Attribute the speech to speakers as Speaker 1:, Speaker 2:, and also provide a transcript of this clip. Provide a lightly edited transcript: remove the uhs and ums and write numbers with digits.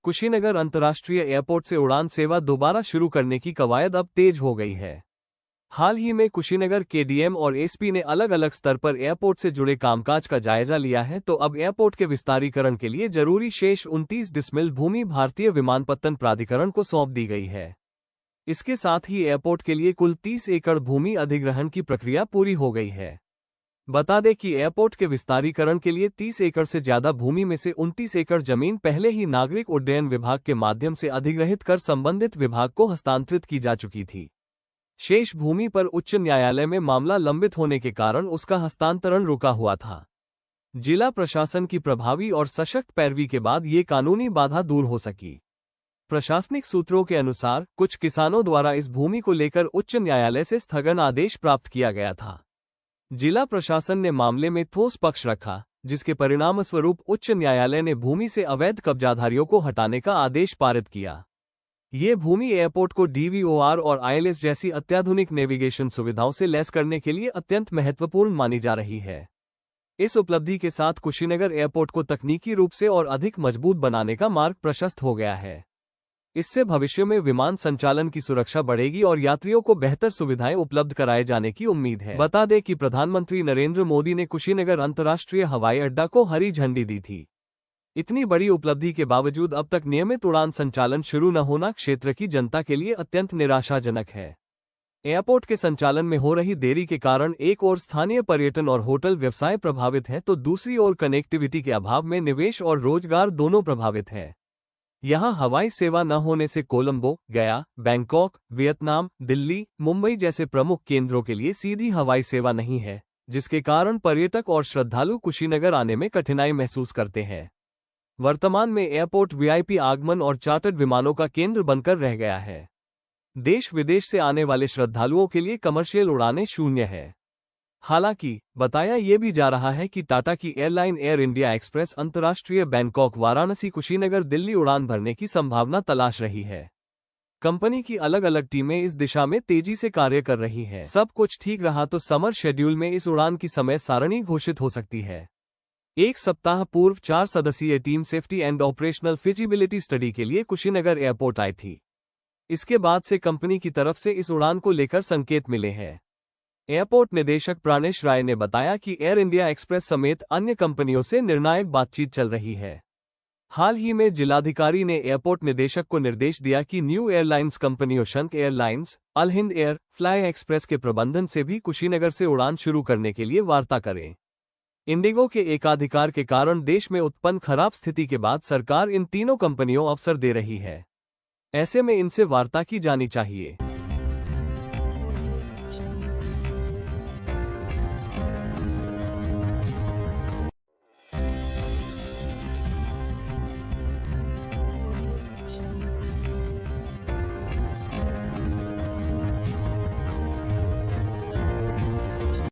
Speaker 1: कुशीनगर अंतर्राष्ट्रीय एयरपोर्ट से उड़ान सेवा दोबारा शुरू करने की कवायद अब तेज हो गई है। हाल ही में कुशीनगर केडीएम और एसपी ने अलग अलग स्तर पर एयरपोर्ट से जुड़े कामकाज का जायजा लिया है, तो अब एयरपोर्ट के विस्तारीकरण के लिए जरूरी शेष 29 डिसमिल भूमि भारतीय विमानपत्तन प्राधिकरण को सौंप दी गई है। इसके साथ ही एयरपोर्ट के लिए कुल 30 एकड़ भूमि अधिग्रहण की प्रक्रिया पूरी हो गई है। बता दें कि एयरपोर्ट के विस्तारीकरण के लिए 30 एकड़ से ज्यादा भूमि में से 29 एकड़ जमीन पहले ही नागरिक उड्डयन विभाग के माध्यम से अधिग्रहित कर संबंधित विभाग को हस्तांतरित की जा चुकी थी। शेष भूमि पर उच्च न्यायालय में मामला लंबित होने के कारण उसका हस्तांतरण रुका हुआ था। जिला प्रशासन की प्रभावी और सशक्त पैरवी के बाद ये कानूनी बाधा दूर हो सकी। प्रशासनिक सूत्रों के अनुसार कुछ किसानों द्वारा इस भूमि को लेकर उच्च न्यायालय से स्थगन आदेश प्राप्त किया गया था। जिला प्रशासन ने मामले में ठोस पक्ष रखा, जिसके परिणामस्वरूप उच्च न्यायालय ने भूमि से अवैध कब्जाधारियों को हटाने का आदेश पारित किया। ये भूमि एयरपोर्ट को डीवीओआर और आईएलएस जैसी अत्याधुनिक नेविगेशन सुविधाओं से लैस करने के लिए अत्यंत महत्वपूर्ण मानी जा रही है। इस उपलब्धि के साथ कुशीनगर एयरपोर्ट को तकनीकी रूप से और अधिक मजबूत बनाने का मार्ग प्रशस्त हो गया है। इससे भविष्य में विमान संचालन की सुरक्षा बढ़ेगी और यात्रियों को बेहतर सुविधाएं उपलब्ध कराए जाने की उम्मीद है। बता दें कि प्रधानमंत्री नरेंद्र मोदी ने कुशीनगर अंतर्राष्ट्रीय हवाई अड्डा को हरी झंडी दी थी। इतनी बड़ी उपलब्धि के बावजूद अब तक नियमित उड़ान संचालन शुरू न होना क्षेत्र की जनता के लिए अत्यंत निराशाजनक है। एयरपोर्ट के संचालन में हो रही देरी के कारण एक ओर स्थानीय पर्यटन और होटल व्यवसाय प्रभावित है, तो दूसरी ओर कनेक्टिविटी के अभाव में निवेश और रोजगार दोनों प्रभावित है। यहां हवाई सेवा न होने से कोलंबो, गया, बैंकॉक, वियतनाम, दिल्ली, मुंबई जैसे प्रमुख केंद्रों के लिए सीधी हवाई सेवा नहीं है, जिसके कारण पर्यटक और श्रद्धालु कुशीनगर आने में कठिनाई महसूस करते हैं। वर्तमान में एयरपोर्ट वीआईपी आगमन और चार्टर्ड विमानों का केंद्र बनकर रह गया है। देश विदेश से आने वाले श्रद्धालुओं के लिए कमर्शियल उड़ानें शून्य है। हालांकि बताया ये भी जा रहा है कि टाटा की एयरलाइन एयर इंडिया एक्सप्रेस अंतर्राष्ट्रीय बैंकॉक वाराणसी कुशीनगर दिल्ली उड़ान भरने की संभावना तलाश रही है। कंपनी की अलग अलग टीमें इस दिशा में तेजी से कार्य कर रही हैं। सब कुछ ठीक रहा तो समर शेड्यूल में इस उड़ान की समय सारणी घोषित हो सकती है। एक सप्ताह पूर्व 4 सदस्यीय team safety and operational feasibility study के लिए कुशीनगर एयरपोर्ट आई थी। इसके बाद से कंपनी की तरफ से इस उड़ान को लेकर संकेत मिले हैं। एयरपोर्ट निदेशक प्राणेश राय ने बताया कि एयर इंडिया एक्सप्रेस समेत अन्य कंपनियों से निर्णायक बातचीत चल रही है। हाल ही में जिलाधिकारी ने एयरपोर्ट निदेशक को निर्देश दिया कि न्यू एयरलाइंस कंपनियों शंख एयरलाइंस, अल हिंद एयर, फ्लाई एक्सप्रेस के प्रबंधन से भी कुशीनगर से उड़ान शुरू करने के लिए वार्ता करें। इंडिगो के एकाधिकार के कारण देश में उत्पन्न खराब स्थिति के बाद सरकार इन तीनों कंपनियों अवसर दे रही है। ऐसे में इनसे वार्ता की जानी चाहिए।